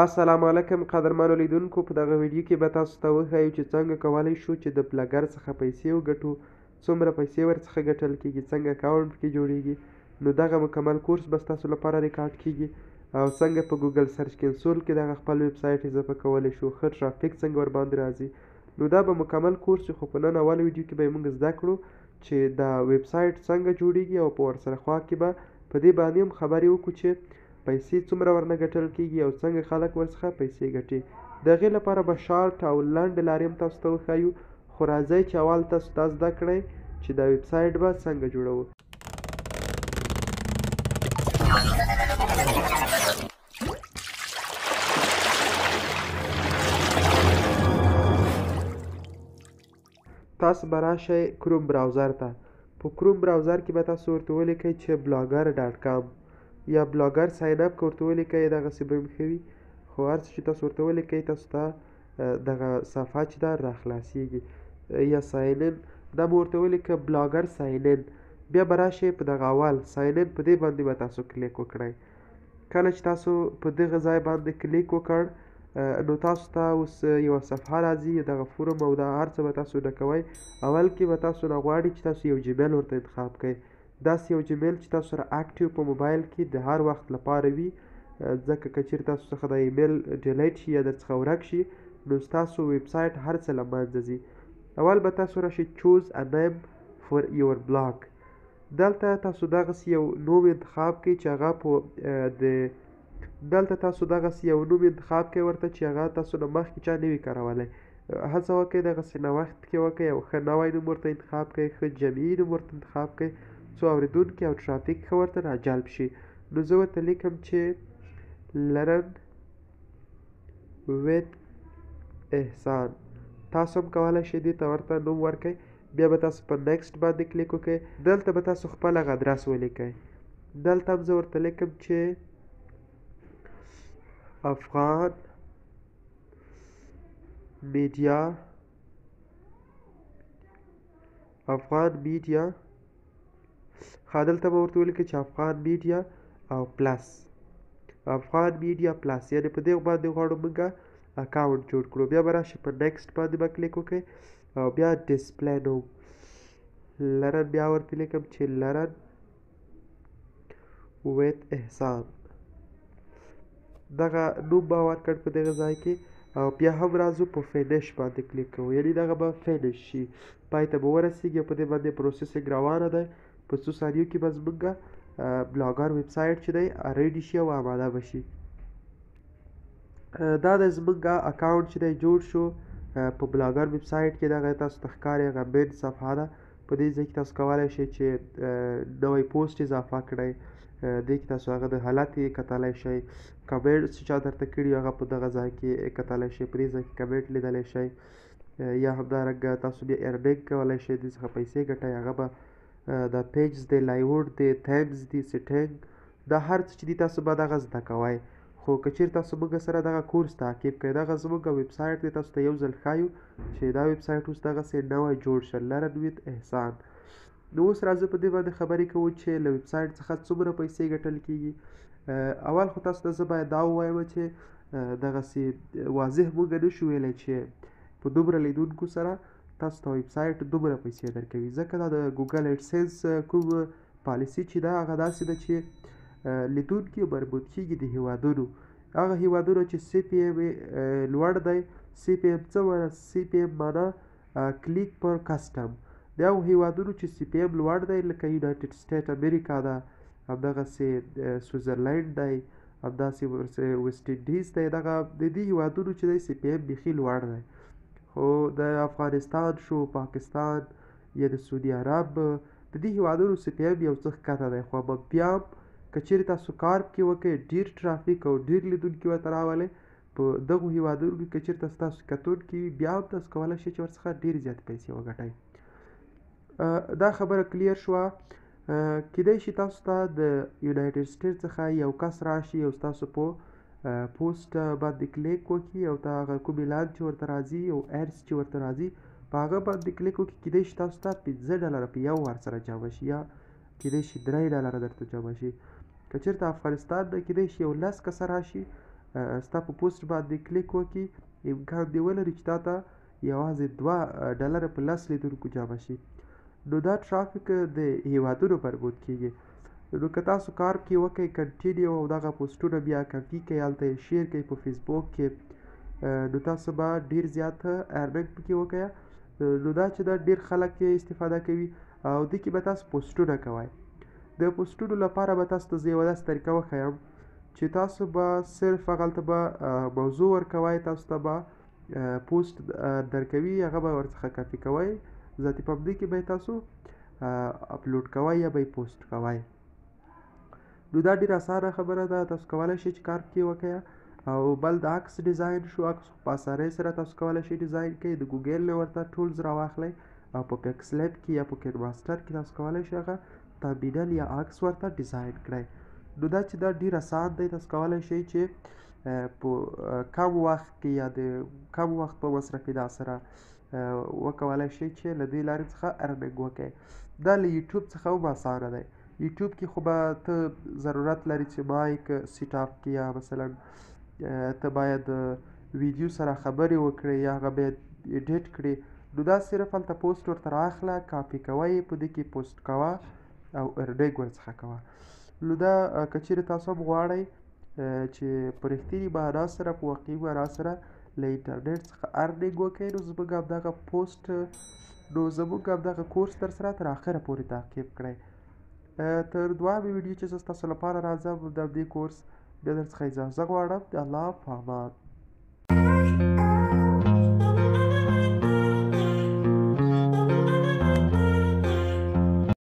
السلام علیکم قدرمنو لیدونکو. په دغه ویډیو کې به تاسو ته وښیو چې څنګه کولی شو چې د بلاګر څخه پیسې وګټو، څومره پیسې ورڅخه ګټل کیږي، څنګه اکاونټ پکې جوړیږي. نو دغه مکمل کورس به ستاسو لپاره ریکارډ کیږي او څنګه په ګوګل سرچ کنسول کې دغه خپل ویب سایټ اضافه کولی شو، ښه ټرافیک څنګه ورباندې راځي. نو دا به مکمل کورس وي، خو په نن اول ویډیو کې به یې موږ زده کړو چې دا ویب سایټ څنګه جوړیږي او په ورسره خوا کې به په دې باندې هم خبرې وکړو چې پیسې څومره ورنه ګټل کیږي او څنګه خلک ورڅخه پیسې ګټي. د هغې لپاره به شارټ او لنډ لارې هم تاسو ته وښایو، خو راځئ چې اول تاسو دا زده کړئ چې دا ویب سایټ به څنګه جوړوو. تاسو به راشئ کروم براوزر ته. په کروم براوزر کې به تاسو ورته ولیکئ چې blogger.com یا بلاګر ساین اپ که ورته ولیکئ دغسې به هم ښه وي، خو هر څه چې تاسو ورته ولیکئ تاسو ته دغه صفحه چې ده راخلاصیږي یا ساین ان دا به ورته ولیکه بلاګر ساین ان. بیا به راشئ په دغه اول ساین ان په دې باندې به تاسو کلیک وکړئ. کله چې تاسو په دغه ځای باندې کلیک وکړ نو تاسو ته اوس یوه صفحه راځي، دغه فورم او دا هر څه به تاسو ډکوئ. اول کې به تاسو نه غواړي چې تاسو یو جیمیل ورته انتخاب کړئ، داسې یو جیمیل چې تاسو سره اکټیو په موبایل کې د هر وخت لپاره وي، ځکه که چیرې تاسو څخه د ایمیل ډیلیټ شي یا درڅخه ورک شي نو ستاسو ویب سایټ هر څه له منځه ځي. اول به تاسو راشئ چوز ا نیم فور یور بلاګ. دلته تاسو دغسې یو نوم انتخاب کړئ چې هغه ورته چې هغه تاسو نه مخکې چا نه وي کارولی. هڅه وکړئ دغسې نوښت کې وکړئ او ښه نوی نوم ورته انتخاب کړئ، ښه جمعي نوم ورته انتخاب کړئ څو اورېدونکي او ټرافیک ښه ورته راجلب شي. نو زه ورته لیکم چې لرن ویت احسان. تاسو هم کولی شئ دې ته ورته نوم ورکئ. بیا به تاسو په نیکسټ باندې کلیک وکړئ. دلته به تاسو خپل هغه ادرس ولیکئ. دلته هم زه ورته لیکم چې افغان میډیا دلته به ورته ولیکئ چې افغان میډیا او پلس، افغان میډیا پلس، یعنې په دې باندې غواړو موږ اکاونټ جوړ کړو. بیا به راشئ په نیکسټ باندې به کلیک وکړئ او بیا ډسپلی نوم لرن، بیا ورته لیکم چې لرن ویت احسان. دغه نوم به ورکړ په دغه ځای کې او بیا هم راځو په فینش باندې کلیک کوو، یعنې دغه به فینش شي، پای ته به ورسېږي او په دې باندې پروسیسینګ روانه ده. په څو ثانیو کې به زموږ بلاګر ویب سایټ چې دی ریډي شي او آماده به شي. دا د زموږ اکاونټ چې دی جوړ شو په بلاګر ویب سایټ کې. دغه تاسو ته ښکاري هغه مین صفحه ده. په دې ځای کې تاسو کولی شئ چې نوی پوسټ اضافه کړئ، دې کې تاسو هغه د حالت یې کتلی شئ، کمنټس چې چا درته کړي هغه په دغه ځای کې کتلی شئ، په دې ځای کې کمنټ لیدلی شئ. یا همدارنګه تاسو بیا ارنینګ کولی شئ، دې څخه پیسې ګټئ. هغه به د پیجز دی، لایوډ دی، تیمز دی، سیټینګ، دا هر څه چې دي تاسو به دغه زده کوئ. خو که چیرې تاسو موږ سره دغه کورس تعقیب کړئ، دغه زموږ ویب سایټ دی، تاسو ته یو ځل ښایو چې دا ویب سایټ اوس دغسې نوی جوړ شه، لرن ویت احسان. نو اوس راځو په دې باندې خبرې کوو چې له ویب سایټ څخه څومره پیسې ګټل کیږي. اول خو تاسو ته زه باید دا ووایم چې دغسې واضح موږ نشو ویلی چې په دومره لیدونکو سره تاسو ته ویب سایټ دومره پیسې درکوي، ځکه دا د ګوګل ایډسنس کوم پالیسي چې ده هغه داسې ده چې لیدونکي مربوط کیږي د هیوادونو، هغه هیوادونو چې سی پی ایم لوړ دی. سی پی ایم څه معنا؟ سی پی ایم معنا کلیک پر کسټم. د هغو هیوادونو چې سی پی ایم لوړ دی لکه یونایټډ سټیټ امریکا ده، همدغسې سویزرلینډ دی، همداسې ویسټ انډیز دی. دغه د دې هیوادونو چې دی سی پی ایم بیخي لوړ دی. خو د افغانستان شو، پاکستان یا د سعودي عرب، د دې هیوادونو سی پی ایم یو څه ښکته دی. خو بیا هم که چیرې تاسو کار پکې وکړئ، ډېر ټرافیک او ډېر لیدونکي ورته راولئ، په دغو هیوادونو کې که چیرته ستاسو کتونکي وي بیا هم تاسو کولی شئ چې ورڅخه ډېرې زیاتې پیسې وګټئ. دا خبره کلیر شوه. کیدای شي تاسو ته د یونایټډ سټیټ څخه یو کس راشي او ستاسو په پوسټ باندې کلیک وکړي او دا هغه کوم اعلان چې ورته راځي او ایډس چې ورته راځي په هغه باندې کلیک وکړي. کیدای شي تاسو ته $15 په یو وار سره جمع شي یا کیدای شي $3 درته جمع شي. که چیرته افغانستان نه کیدای شي یو 10 کسه راشي ستا په پوسټ باندې کلیک وکړي امکان دې ولري چې تا ته یوازې $2 په 10 لیدونکو جمع شي. نو دا ټرافیک د هیوادونو مربوط کیږي. نو که تاسو کار کې وکئ کنټینیو او دغه پوسټونه بیا کاپي کئ هلته یې شیر کئ په فیسبوک کې نو تاسو به ډیر زیات ارننګ پکې وکئ. نو دا چې دا ډیر خلک یې استفاده کوي او دې کې به تاسو پوسټونه کوئ. د پوسټونو لپاره به تاسو ته زه یوه داسې طریقه وښیم چې تاسو به صرف هغلته به موضوع ورکوئ، تاسو ته به پوسټ درکوي هغه به ورڅخه کاپي کوئ، ذاتي په همدې کې به یې تاسو اپلوډ کوئ یا به یې پوسټ کوئ. نو دا ډېره اسانه خبره ده، تاسو کولی شئ چې کار پکې وکړئ. او بل د عکس ډیزاین شو، عکس په اسانۍ سره تاسو کولی شئ ډیزاین کړئ. د ګوګل نه ورته ټولز راواخلئ او په پکس لیب کې یا په کین ماسټر کې تاسو کولی شئ هغه تامبنیل یا عکس ورته ډیزاین کړئ. نو دا چې دا ډېر اسان دی، تاسو کولی شئ چې په کم وخت کې یا د کم وخت په مصرفېدا سره وکولی شئ چې له دې لارې څخه ارننګ وکړئ. دا له یوټیوب څخه هم اسانه دی. یوټیوب کې خو به ته ضرورت لري چې مایک سیټ اپ کړي یا مثلا ته باید ویډیو سره خبرې وکړې یا هغه باید ایډیټ کړې. نو دا صرف هلته پوسټ ورته رااخله، کاپي کوه یې، په دې کې پوسټ کوه او ارننګ ورڅخه کوه. نو دا که چیرې تاسو هم غواړئ چې په رښتینې معنا سره په واقعي معنا سره له انټرنیټ څخه ارننګ وکړئ، نو زموږ همدغه پوسټ نو زموږ همدغه کورس در سره تر اخره پورې تعقیب کړئ. تر دویمې ویډیو چې زه ستاسو لپاره راځم د همدې کورس بیا در څخه اجازه غواړم. د الله په امان.